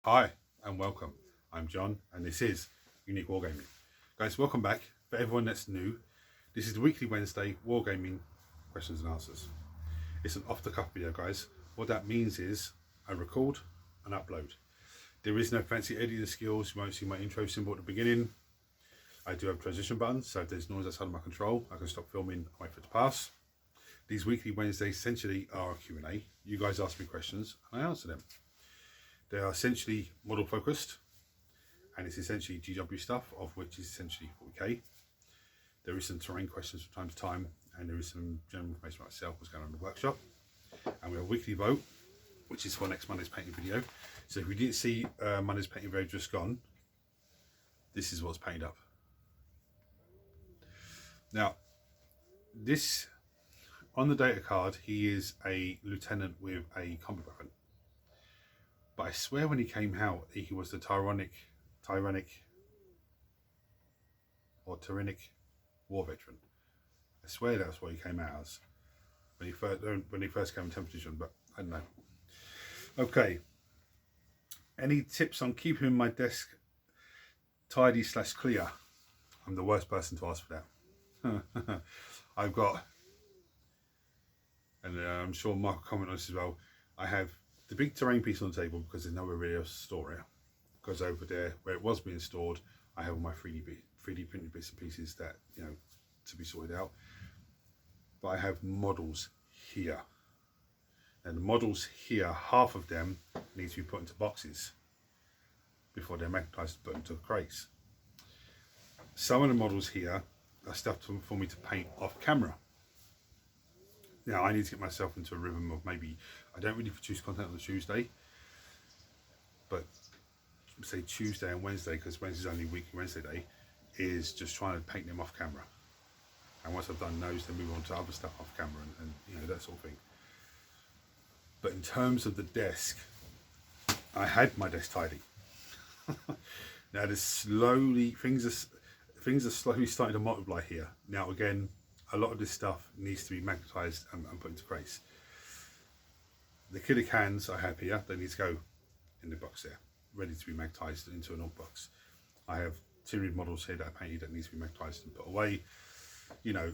Hi and welcome. I'm John and this is Unique Wargaming. Guys, welcome back. For everyone that's new, this is the weekly Wednesday Wargaming questions and answers. It's an off the cuff video, guys. What that means is I record and upload. There is no fancy editing skills. You won't see my intro symbol at the beginning. I do have transition buttons, so if there's noise outside of my control, I can stop filming and wait for it to pass. These weekly Wednesdays essentially are a Q&A. You guys ask me questions and I answer them. They are essentially model focused, and it's essentially GW stuff, of which is essentially 40k. There is some terrain questions from time to time, and there is some general information about myself, what's going on in the workshop. And we have a weekly vote, which is for next Monday's painting video. So if we didn't see Monday's painting video just gone, this is what's painted up. Now, this, on the data card, he is a lieutenant with a combat weapon. But I swear when he came out, he was the tyrannic war veteran. I swear that's what he came out as when he first came in 10th edition, but I don't know. Okay. Any tips on keeping my desk tidy / clear? I'm the worst person to ask for that. I've got, and I'm sure Mark will comment on this as well, I have the big terrain piece on the table because there's nowhere really else to store it. Because over there where it was being stored, I have all my 3D printed bits and pieces that, you know, to be sorted out. But I have models here. And the models here, half of them need to be put into boxes before they're magnetized and put into crates. Some of the models here are stuff for me to paint off camera. Now I need to get myself into a rhythm of maybe, I don't really produce content on a Tuesday, but say Tuesday and Wednesday, because Wednesday's only weekly Wednesday day, is just trying to paint them off camera. And once I've done those, then move on to other stuff off camera and you know, that sort of thing. But in terms of the desk, I had my desk tidy. Now there's slowly, things are slowly starting to multiply here. Now again, a lot of this stuff needs to be magnetized and put into crates. The killer cans I have here, they need to go in the box there, ready to be magnetized into an old box. I have Tyranid models here that I painted that needs to be magnetized and put away. You know,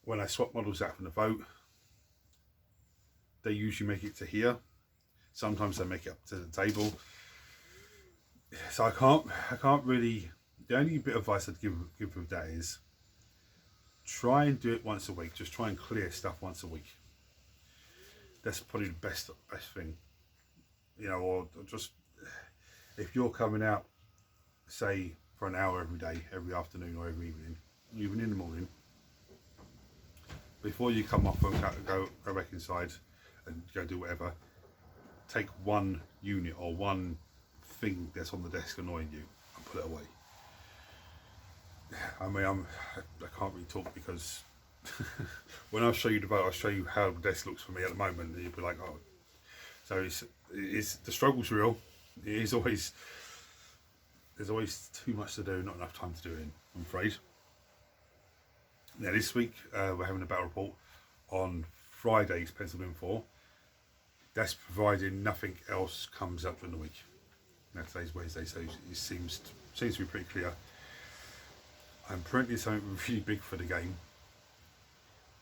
when I swap models out from the vote, they usually make it to here. Sometimes they make it up to the table. So I can't really, the only bit of advice I'd give with that is, try and do it once a week. Just try and clear stuff once a week. That's probably the best thing. You know, or just if you're coming out, say for an hour every day, every afternoon or every evening, even in the morning, before you come off and go back inside and go do whatever, take one unit or one thing that's on the desk annoying you and put it away. I mean, I can't really talk because when I show you the vote, I'll show you how the desk looks for me at the moment, and you'll be like, oh. So it's the struggle's real. It is always, there's always too much to do, not enough time to do it, I'm afraid. Now this week we're having a battle report on Friday's penciled in for. That's providing nothing else comes up during the week. Now today's Wednesday, so it seems to be pretty clear. I'm printing something really big for the game.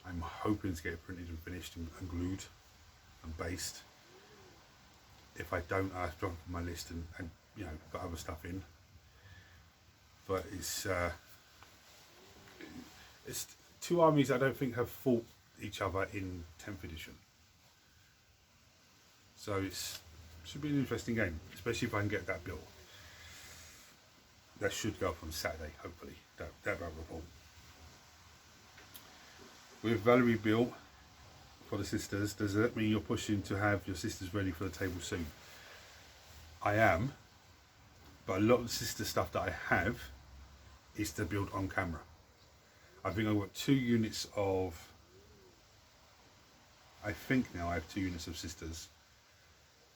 I'm hoping to get it printed and finished and glued and based. If I don't, I have to drop it on my list and you know, put other stuff in. But it's two armies I don't think have fought each other in 10th edition. So it should be an interesting game, especially if I can get that built. That should go up on Saturday, hopefully, that battle report. With Valerie built for the sisters, does that mean you're pushing to have your sisters ready for the table soon? I am, but a lot of the sister stuff that I have is to build on camera. I think I've got 2 units of, I think now I have 2 units of sisters.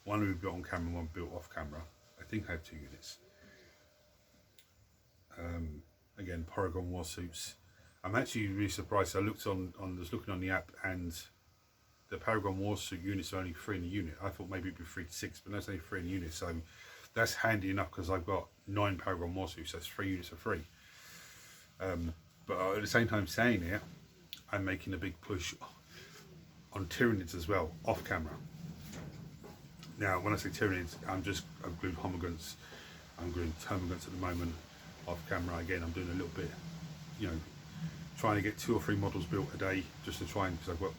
One will be built on camera, one built off camera. I think I have 2 units. Again, Paragon war suits. I'm actually really surprised. I looked was looking on the app, and the Paragon war suit units are only 3 in a unit. I thought maybe it'd be 3 to 6, but no, it's only 3 in a unit. So that's handy enough because I've got 9 Paragon Warsuits, so that's 3 units for free. But at the same time saying it, I'm making a big push on Tyranids as well, off camera. Now, when I say Tyranids, I'm gluing Homogants, I'm gluing Termagants at the moment, off camera. Again, I'm doing a little bit, you know, trying to get 2 or 3 models built a day, just to try and, because I've got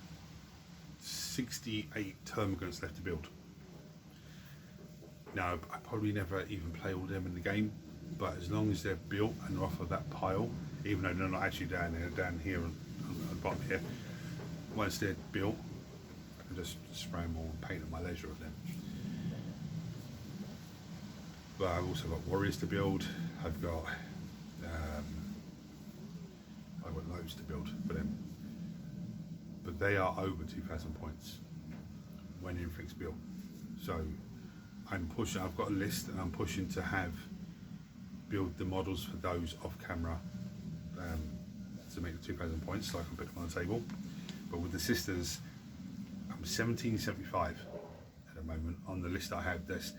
68 Termagants left to build. Now, I probably never even play all of them in the game, but as long as they're built and off of that pile, even though they're not actually down there, down here on the bottom here, once they're built, I can just spray them all and paint at my leisure of them. But I've also got warriors to build. I've got loads to build for them. But they are over 2,000 points when everything's built. So I'm pushing. I've got a list, and I'm pushing to build the models for those off camera to make the 2,000 points, so I can put them on the table. But with the sisters, I'm 1775 at the moment on the list I have. That's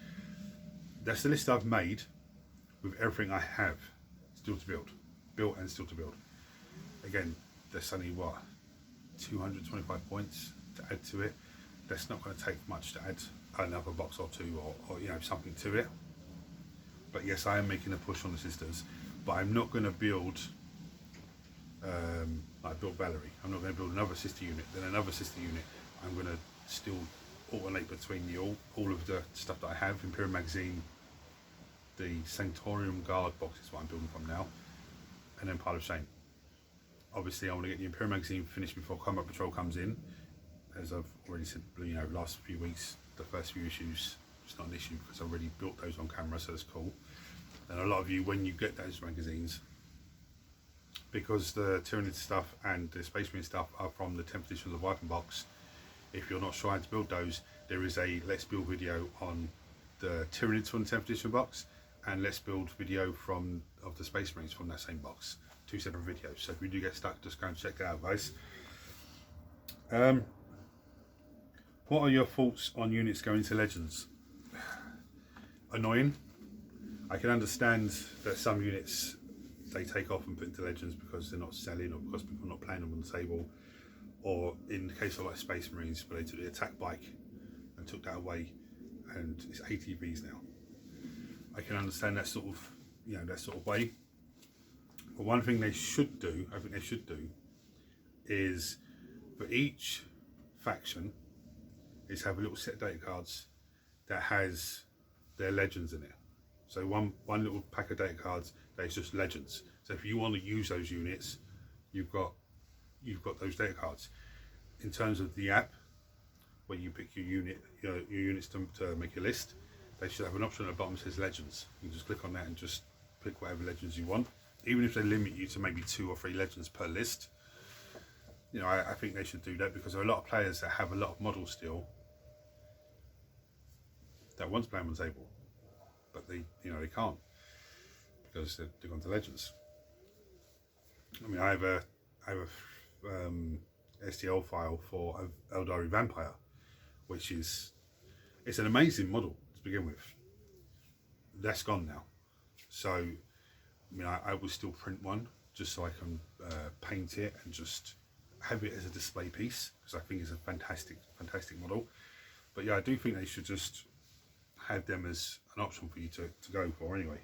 the list I've made with everything I have still to built and still to build. Again, there's only what, 225 points to add to it. That's not going to take much to add another box or 2 or you know, something to it. But yes, I am making a push on the sisters, but I'm not going to build like I built Valerie. I'm not going to build another sister unit, then another sister unit. I'm going to still alternate between all of the stuff that I have. Imperial Magazine, the Sanctorium Guard box is what I'm building from now, and then Pile of Shame. Obviously, I want to get the Imperial Magazine finished before Combat Patrol comes in. As I've already said, you know, last few weeks, the first few issues, it's not an issue because I've already built those on camera, so that's cool. And a lot of you, when you get those magazines, because the Tyranid stuff and the Space Marine stuff are from the 10th edition of the Viking box, if you're not sure how to build those, there is a Let's Build video on the Tyranids from the 10th edition box, and Let's Build video of the Space Marines from that same box. 2 separate videos, so if you do get stuck, just go and check that out, guys. What are your thoughts on units going to Legends? Annoying. I can understand that some units they take off and put into Legends because they're not selling, or because people are not playing them on the table, or in the case of like Space Marines, where they took the attack bike and took that away, and it's ATVs now. I can understand that sort of, you know, that sort of way. But one thing they should do, I think they should do, is for each faction, is have a little set of data cards that has their legends in it. So one little pack of data cards that is just legends. So if you want to use those units, you've got those data cards. In terms of the app, where you pick your units to make your list, they should have an option at the bottom that says legends. You can just click on that and just pick whatever legends you want. Even if they limit you to maybe 2 or 3 legends per list, you know, I think they should do that, because there are a lot of players that have a lot of models still that want to play them on the table, but they can't because they've gone to legends. I mean, I have a STL file for Eldari Vampire, which it's an amazing model to begin with. That's gone now, so I mean, I will still print one just so I can paint it and just have it as a display piece, because I think it's a fantastic model. But yeah, I do think they should just have them as an option for you to go for anyway.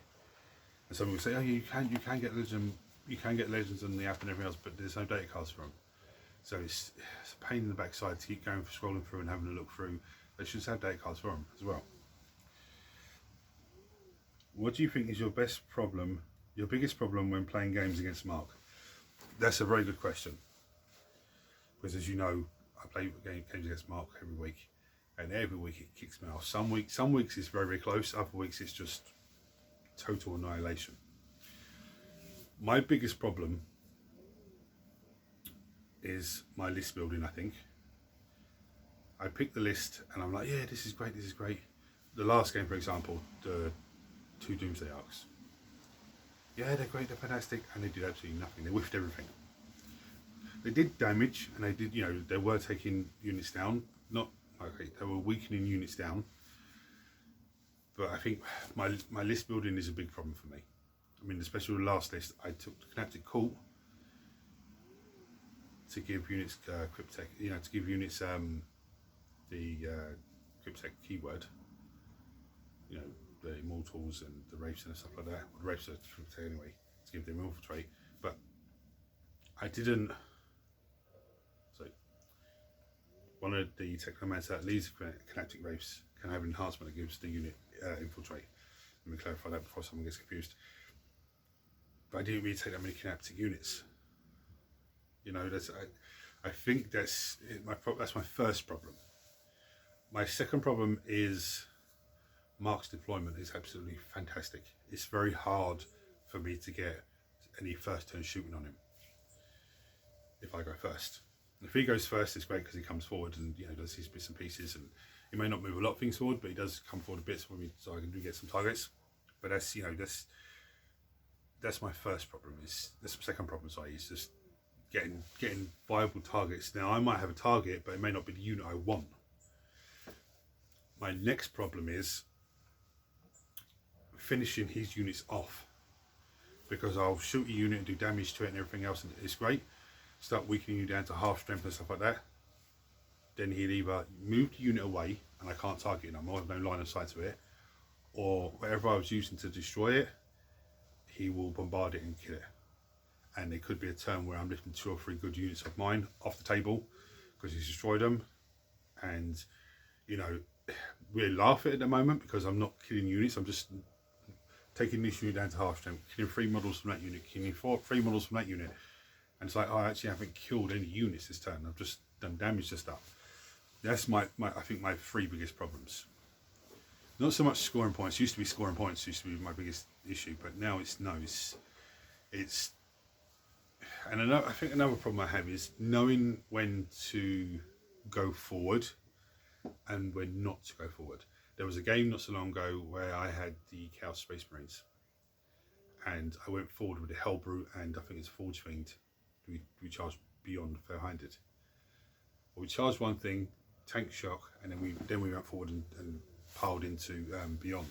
And some people say, oh, you can get legends on the app and everything else, but there's no data cards for them. So it's a pain in the backside to keep going, scrolling through and having a look through. They should have data cards for them as well. What do you think is your biggest problem when playing games against Mark? That's a very good question, because as you know, I play games against Mark every week, and every week it kicks me off. Some weeks it's very, very close, other weeks it's just total annihilation. My biggest problem is my list building, I think. I pick the list and I'm like, yeah, this is great. The last game, for example, the 2 Doomsday Arcs. Yeah, they're great, they're fantastic, and they did absolutely nothing. They whiffed everything. They did damage, and they did, they were taking units down. They were weakening units down. But I think my list building is a big problem for me. I mean, especially the last list, I took the Canaptic Cult to give units Cryptek, to give units the Cryptek keyword, the Immortals and the Wraiths and stuff like that. Well, the Wraiths are Cryptek anyway, to give them Infiltrate. But I didn't. So one of the Technomancer that leads Canaptic Wraiths can have an enhancement that gives the unit Infiltrate. Let me clarify that before someone gets confused. But I didn't really take that many Canaptic units. I think that's my first problem. My second problem is Mark's deployment is absolutely fantastic. It's very hard for me to get any first turn shooting on him if I go first. If he goes first, it's great because he comes forward and does his bits and pieces, and he may not move a lot of things forward, but he does come forward a bit for me, so I can get some targets. But that's my first problem. That's my second problem. Sorry, is just getting viable targets. Now I might have a target, but it may not be the unit I want. My next problem is finishing his units off, because I'll shoot a unit and do damage to it and everything else, and it's great. Start weakening you down to half strength and stuff like that. Then he'll either move the unit away and I can't target him, I have no line of sight to it, or whatever I was using to destroy it, he will bombard it and kill it. And it could be a turn where I'm lifting 2 or 3 good units of mine off the table because he's destroyed them. And we laugh at it at the moment because I'm not killing units, I'm just taking this unit down to half strength, killing 3 models from that unit, killing 3 models from that unit. And it's like, I actually haven't killed any units this turn, I've just done damage to stuff. That's I think my 3 biggest problems. Not so much scoring points. Used to be scoring points used to be my biggest issue, but now it's and I think another problem I have is knowing when to go forward and when not to go forward. There was a game not so long ago where I had the Chaos Space Marines and I went forward with the Hellbrute and I think it's Forge Fiend. We charged beyond fair-handed. We charged one thing, tank shock, and then we went forward and piled into beyond,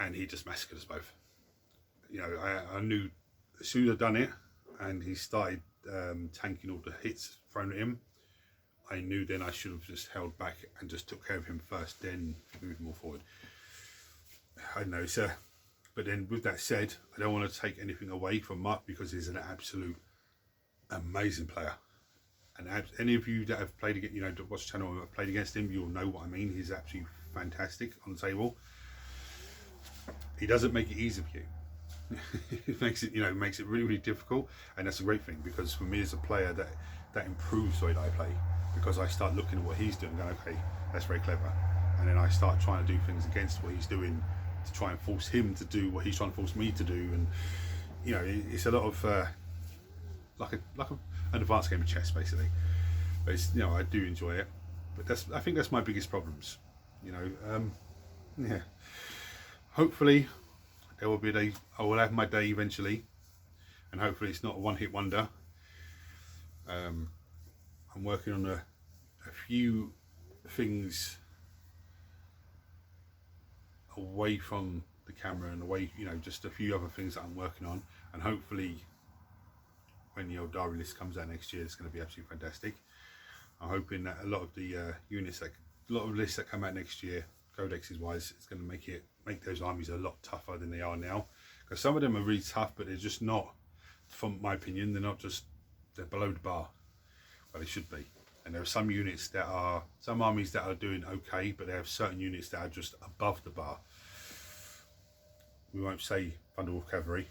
and he just massacred us both. I knew as soon as I'd done it and he started tanking all the hits thrown at him, I knew then I should have just held back and just took care of him first, then moved more forward. I know, sir. But then with that said, I don't want to take anything away from Mark because he's an absolute amazing player. And any of you that have played against, watch the channel and have played against him, you'll know what I mean. He's absolutely fantastic on the table. He doesn't make it easy for you. It makes it really, really difficult, and that's a great thing because for me as a player, that improves the way that I play, because I start looking at what he's doing, going, okay, that's very clever, and then I start trying to do things against what he's doing to try and force him to do what he's trying to force me to do, and it's a lot of like an advanced game of chess basically. But it's, I do enjoy it, but I think that's my biggest problems. Yeah. Hopefully there will be a day I will have my day eventually, and hopefully it's not a one-hit wonder. I'm working on a few things away from the camera and away, just a few other things that I'm working on, and hopefully when the old diary list comes out next year, it's going to be absolutely fantastic. I'm hoping that a lot of the lists that come out next year, codexes wise, it's going to make those armies a lot tougher than they are now, because some of them are really tough, but they're just not, from my opinion, they're below the bar where they should be. And there are some armies that are doing okay, but they have certain units that are just above the bar. We won't say Thunderwolf Cavalry.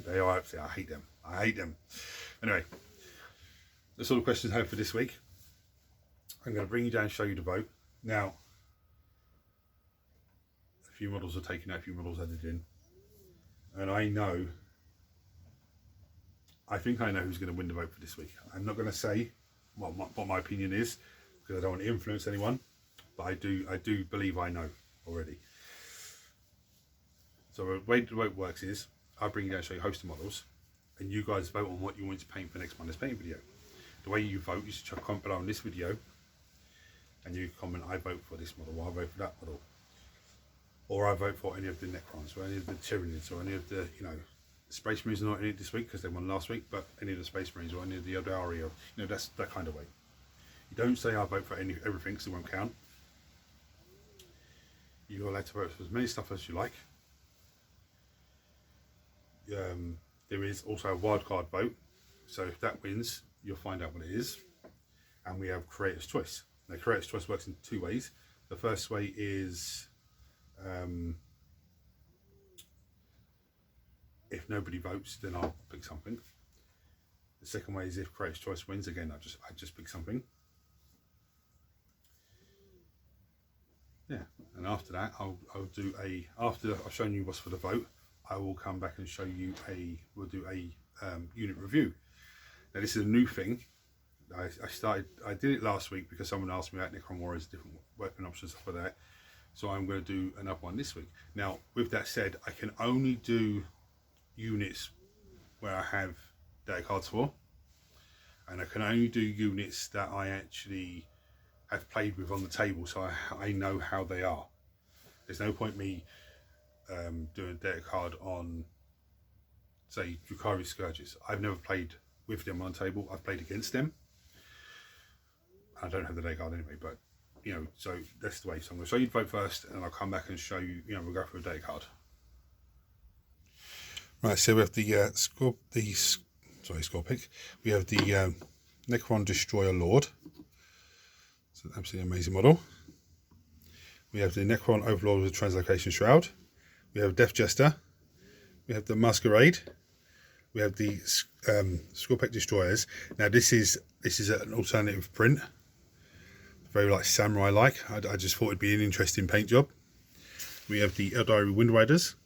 They are absolutely, I hate them. Anyway, that's all the questions I have for this week. I'm going to bring you down and show you the vote. Now, a few models are taken out, a few models added in. And I think I know who's going to win the vote for this week. I'm not going to say what my opinion is, because I don't want to influence anyone, but I do believe I know already. So the way the vote works is, I'll bring you down and show you a host of models, and you guys vote on what you want to paint for next Monday's painting video. The way you vote is to comment below on this video, and you comment, I vote for this model, or I vote for that model. or I vote for any of the Necrons, or any of the Tyranids, or any of the, you know, Space Marines are not in it this week because they won last week, but any of the Space Marines or any of the Eldari, or, you know, that's that kind of way. You don't say I vote for everything because it won't count. You're allowed to vote for as many stuff as you like. There is also a wildcard vote, so if that wins, you'll find out what it is. And we have Creator's Choice. Now, Creator's Choice works in two ways. The first way is if nobody votes, then I'll pick something. The second way is if Creator's Choice wins, again, I just pick something. Yeah, and after that, I'll do after I've shown you what's for the vote, I will come back and show you we'll do a unit review. Now, this is a new thing. I did it last week because someone asked me about Necron Warriors, different weapon options, stuff like that. So I'm going to do another one this week. Now, with that said, I can only do units where I have data cards for, and I can only do units that I actually have played with on the table, so I know how they are. There's no point me doing a data card on, say, Drukhari Scourges. I've never played with them on the table. I've played against them. I don't have the data card anyway, but you know, so that's the way. So I'm going to show you the vote first, and I'll come back and show you. You know, we'll go through a data card. Right, so we have the score pick. We have the Necron Destroyer Lord. It's an absolutely amazing model. We have the Necron Overlord with Translocation Shroud. We have Death Jester. We have the Masquerade. We have the Scorpic Destroyers. Now this is an alternative print, very like samurai-like. I just thought it'd be an interesting paint job. We have the Eldari Wind Riders.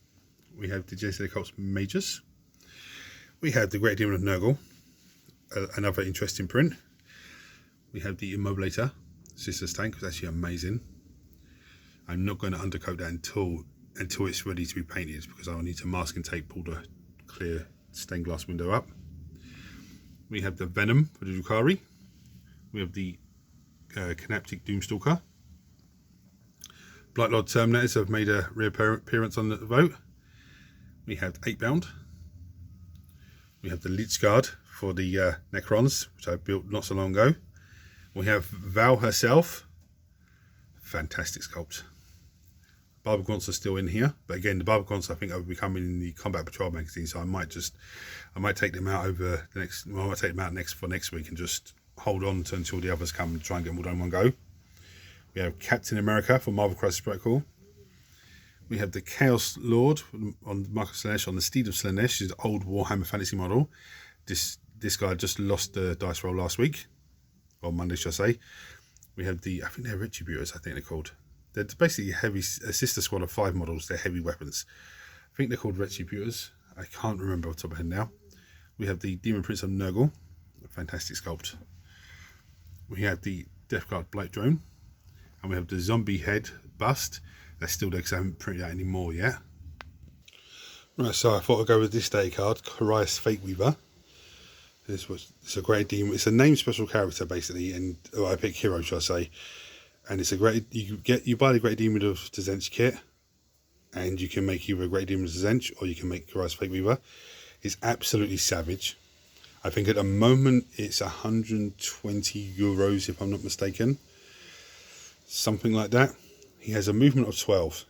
We have the Jason Occult Mages. We have the Great Demon of Nurgle, another interesting print. We have the Immobulator Sisters Tank, it's actually amazing. I'm not going to undercoat that until it's ready to be painted, because I'll need to mask and tape, pull the clear stained glass window up. We have the Venom for the Drukhari. We have the Canaptic Doomstalker. Blightlord Terminators have made a reappearance on the vote. We have 8-bound. We have the Lich Guard for the Necrons, which I built not so long ago. We have Val herself. Fantastic sculpt. Barbagrons are still in here, but again, the Barbagrons I think will be coming in the Combat Patrol magazine, so I might take them out over the next. Well, I might take them out for next week and just hold on until the others come and try and get them all done in one go. We have Captain America for Marvel Crisis Protocol. We have the Chaos Lord on Mark of Slaanesh on the Steed of Slaanesh, is an old Warhammer Fantasy model. This guy just lost the dice roll last week, or Monday, should I say. We have I think they're Retributors, I think they're called. They're basically a sister squad of 5 models. They're heavy weapons. I think they're called Retributors. I can't remember off the top of my head now. We have the Demon Prince of Nurgle, a fantastic sculpt. We have the Death Guard Blight Drone, and we have the Zombie Head Bust. That's still there because I haven't printed out any more yet. Right, so I thought I'd go with this data card, Carius Fate Weaver. It's a great demon. It's a named special character basically, and I pick hero, shall I say? And it's a great. You buy the Great Demon of Zench kit, and you can make either a Great Demon of Zench or you can make Carius Fate Weaver. It's absolutely savage. I think at the moment it's 120 euros if I'm not mistaken, something like that. He has a movement of 12.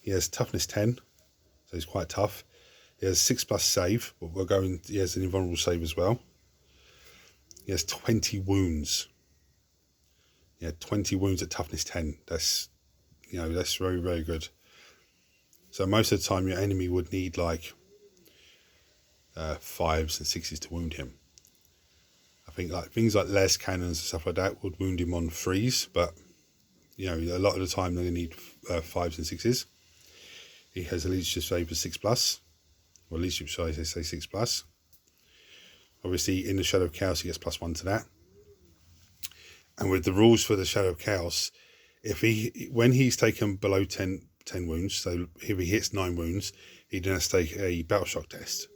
He has toughness 10, so he's quite tough. He has 6+ save, but he has an invulnerable save as well. He has 20 wounds. Yeah, 20 wounds at toughness 10. That's very, very good. So most of the time your enemy would need like 5s and 6s to wound him. I think like things like les cannons and stuff like that would wound him on 3s, but you know, a lot of the time they're going to need 5s and 6s. He has a leadership save of 6+. Or leadership size, they say 6+. Obviously, in the Shadow of Chaos, he gets +1 to that. And with the rules for the Shadow of Chaos, when he's taken below 10 wounds, so if he hits 9 wounds, he then has to take a battle shock test.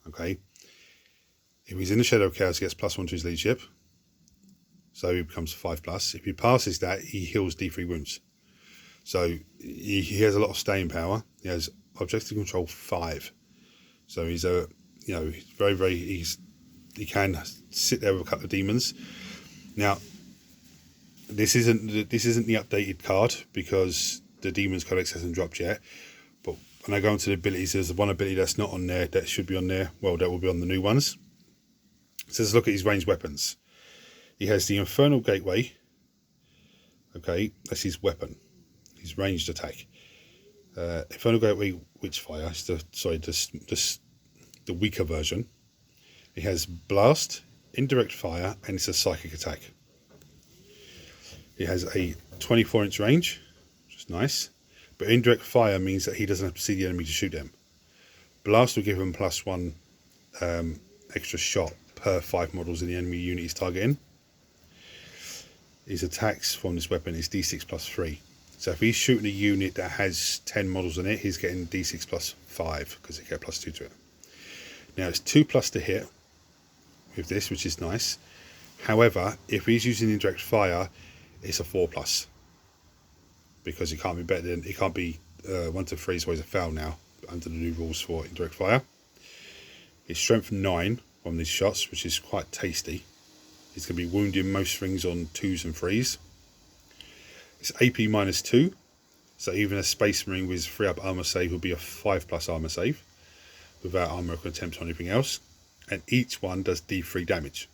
Okay. If he's in the Shadow of Chaos, he gets +1 to his leadership, so he becomes 5+. If he passes that, he heals D3 wounds. So he has a lot of staying power. He has objective control 5. So he's a, you know, he's very, he can sit there with a couple of demons. Now, this isn't the updated card because the Demons Codex hasn't dropped yet. But when I go into the abilities, there's one ability that's not on there that should be on there. Well, that will be on the new ones. So let's look at his ranged weapons. He has the Infernal Gateway. Okay, that's his weapon. His ranged attack. Infernal Gateway Witchfire is the weaker version. He has Blast, Indirect Fire, and it's a psychic attack. He has a 24-inch range, which is nice. But Indirect Fire means that he doesn't have to see the enemy to shoot them. Blast will give him +1 extra shot per 5 models in the enemy unit he's targeting. His attacks from this weapon is D6 +3. So if he's shooting a unit that has 10 models in it, he's getting D6 +5 because they get +2 to it. Now it's 2+ to hit with this, which is nice. However, if he's using Indirect Fire, it's a 4+ because it can't be better than, it can't be 1 to 3 is always a foul now under the new rules for Indirect Fire. His strength 9 from these shots, which is quite tasty. He's going to be wounding most rings on 2s and 3s. It's AP -2, so even a Space Marine with 3+ armor save will be a 5+ armor save without armor attempt or anything else, and each one does D3 damage.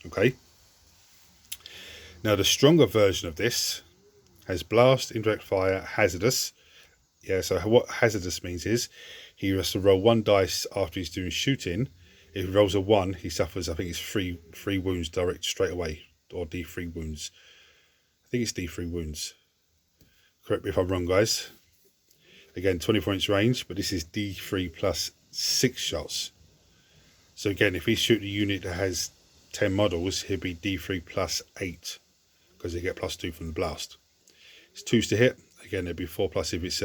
Okay. Now the stronger version of this has Blast, Indirect Fire, Hazardous. Yeah, so what Hazardous means is he has to roll 1 dice after he's doing shooting. If he rolls a 1, he suffers, I think it's 3 wounds straight away, or D3 wounds. I think it's D3 wounds. Correct me if I'm wrong, guys. Again, 24-inch range, but this is D3 plus 6 shots. So again, if he's shooting a unit that has 10 models, he'll be D3 plus 8 because they get +2 from the blast. It's 2s to hit. Again, it'll be 4+ if it's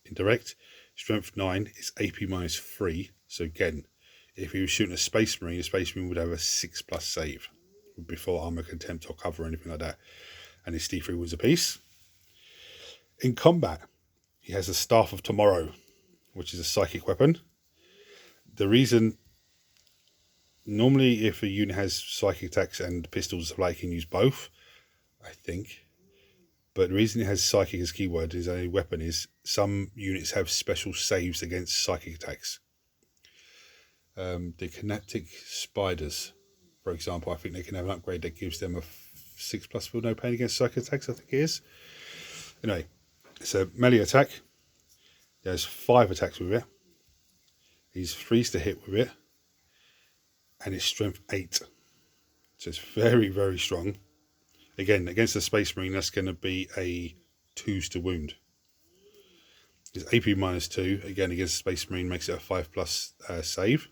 indirect. Strength 9 is AP -3. So again, if he was shooting a Space Marine, the Space Marine would have a 6+ save before armor contempt or cover or anything like that. And it's D3 wounds apiece. In combat, he has the Staff of Tomorrow, which is a psychic weapon. The reason, normally if a unit has psychic attacks and pistols, like, he can use both, I think. But the reason it has psychic as keyword is a weapon is some units have special saves against psychic attacks. The Kinetic Spiders, for example, I think they can have an upgrade that gives them a 6+ for no pain against psychic attacks, I think it is. Anyway, it's a melee attack. There's 5 attacks with it. He's 3s to hit with it. And it's strength 8. So it's very, very strong. Again, against the Space Marine, that's going to be a 2s to wound. It's AP -2. Again, against the Space Marine, makes it a 5+ save.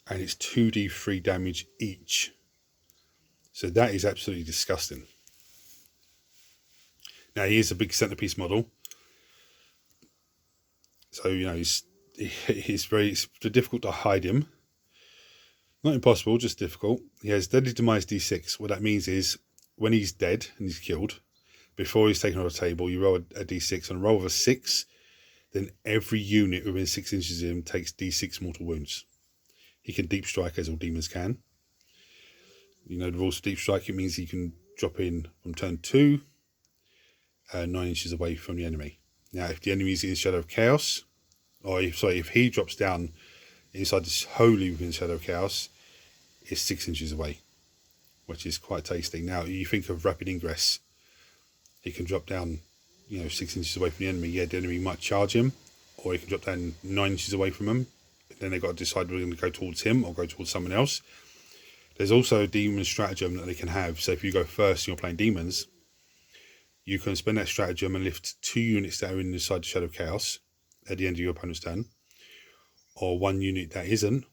And it's 2d3 damage each. So that is absolutely disgusting. Now, he is a big centerpiece model. So, you know, it's very difficult to hide him. Not impossible, just difficult. He has Deadly Demise D6. What that means is when he's dead and he's killed, before he's taken off the table, you roll a D6. On a roll of a 6, then every unit within 6 inches of him takes D6 mortal wounds. He can deep strike, as all demons can. You know the rules for deep strike. It means he can drop in from turn 2, 9 inches away from the enemy. Now, if the enemy is in Shadow of Chaos, or if he drops down inside this wholly within Shadow of Chaos, it's 6 inches away, which is quite tasty. Now, you think of rapid ingress. He can drop down, 6 inches away from the enemy. Yeah, the enemy might charge him, or he can drop down 9 inches away from him. Then they've got to decide whether they're going to go towards him or go towards someone else. There's also a demon stratagem that they can have. So if you go first and you're playing demons, you can spend that stratagem and lift 2 units that are inside the Shadow of Chaos at the end of your opponent's turn, or 1 unit that isn't,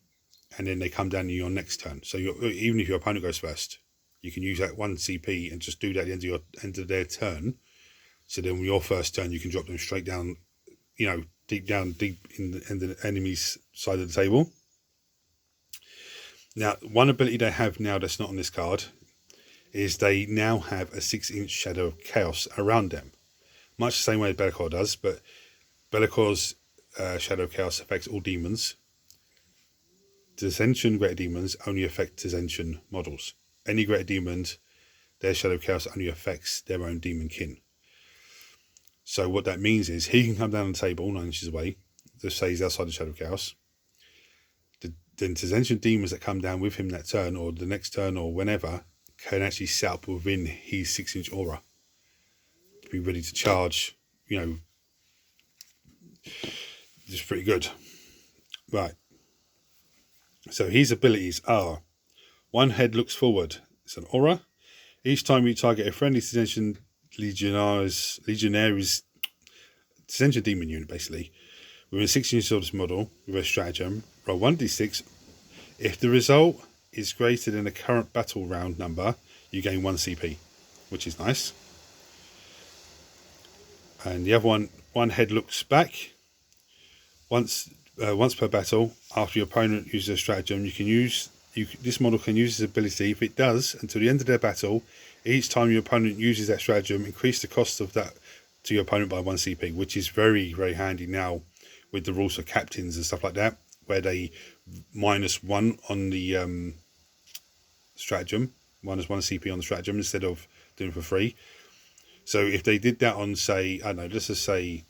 and then they come down to your next turn. So even if your opponent goes first, you can use that 1 CP and just do that at the end of their turn. So then, with your first turn, you can drop them straight down, deep in the enemy's side of the table. Now, one ability they have now that's not on this card is they now have a 6-inch Shadow of Chaos around them. much the same way Be'lakor does, but Be'lakor's Shadow Chaos affects all demons. Dissension Greater Demons only affect Dissension models. Any Greater Demons, their Shadow Chaos only affects their own demon kin. So what that means is he can come down the table 9 inches away, just say he's outside the Shadow Chaos. Then Dissension demons that come down with him that turn or the next turn or whenever can actually set up within his 6-inch aura to be ready to charge, you know, just pretty good. Right. So his abilities are: one head looks forward. It's an aura. Each time you target a friendly Dissension Legionaries Dissension demon unit, basically, within 6 inches of this model with a stratagem, roll 1d6. If the result is greater than the current battle round number, you gain 1 CP, which is nice. And the other one head looks back. Once per battle, after your opponent uses a stratagem, this model can use this ability. If it does, until the end of their battle, each time your opponent uses that stratagem, increase the cost of that to your opponent by 1 CP, which is very, very handy now with the rules for captains and stuff like that, where they -1 on the stratagem, -1 CP on the stratagem instead of doing it for free. So if they did that on, say, I don't know, let's just say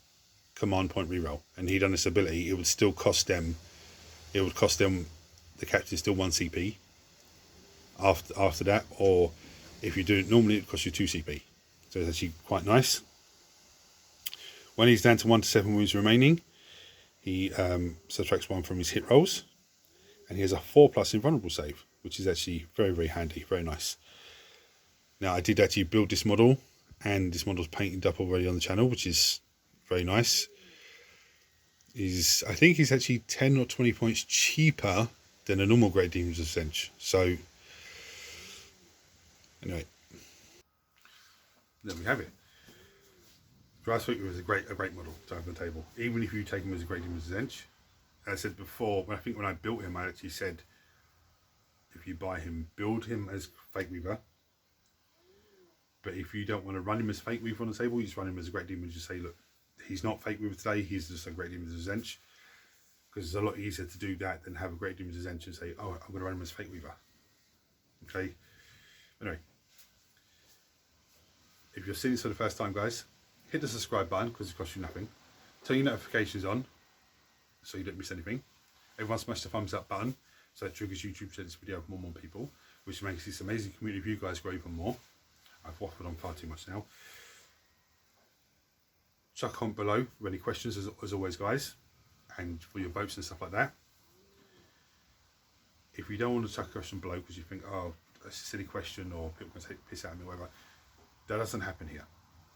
command point reroll, and he done this ability, it would still cost them. It would cost them, the captain, still 1 CP after that. Or if you do it normally, it costs you 2 CP. So it's actually quite nice. When he's down to 1 to 7 wounds remaining, he subtracts 1 from his hit rolls, and he has a 4+ invulnerable save, which is actually very, very handy, very nice. Now, I did actually build this model, and this model's painted up already on the channel, which is very nice. I think he's actually 10 or 20 points cheaper than a normal Great Demons of Stench. So, anyway, there we have it. Dry Sweeper was a great model to have on the table, even if you take him as a Great Demons of Stench. As I said before, when I built him, I actually said, if you buy him, build him as Fate Weaver. But if you don't want to run him as Fate Weaver on the table, you just run him as a Great Demon. Just say, look, he's not Fate Weaver today, he's just a Great Demons of Zench. Because it's a lot easier to do that than have a Great Demons of Zench and say, oh, I'm going to run him as Fate Weaver. Okay? Anyway, if you're seeing this for the first time, guys, hit the subscribe button because it costs you nothing. Turn your notifications on so you don't miss anything. Everyone smash the thumbs up button so that triggers YouTube to share this video with more and more people, which makes this amazing community of you guys grow even more. I've waffled on far too much now. Chuck a comment below with any questions as always, guys, and for your votes and stuff like that. If you don't want to chuck a question below because you think, oh, that's a silly question, or people can take piss out of me or whatever, that doesn't happen here.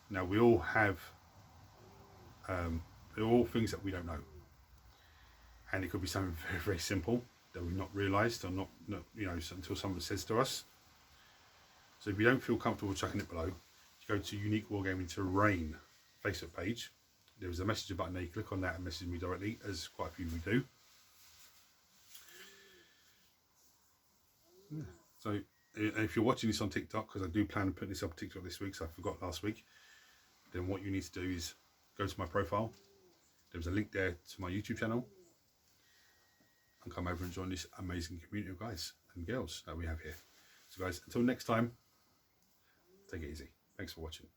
Now, we all have they're all things that we don't know, and it could be something very, very simple that we've not realised or not you know, until someone says to us. So if you don't feel comfortable chucking it below, you go to Unique Wargaming Terrain Facebook page. There is a messenger button there. You click on that and message me directly, as quite a few of you do. Yeah. So if you're watching this on TikTok, because I do plan on putting this up on TikTok this week, so I forgot last week, then what you need to do is go to my profile. There's a link there to my YouTube channel, and come over and join this amazing community of guys and girls that we have here. So guys, until next time, take it easy. Thanks for watching.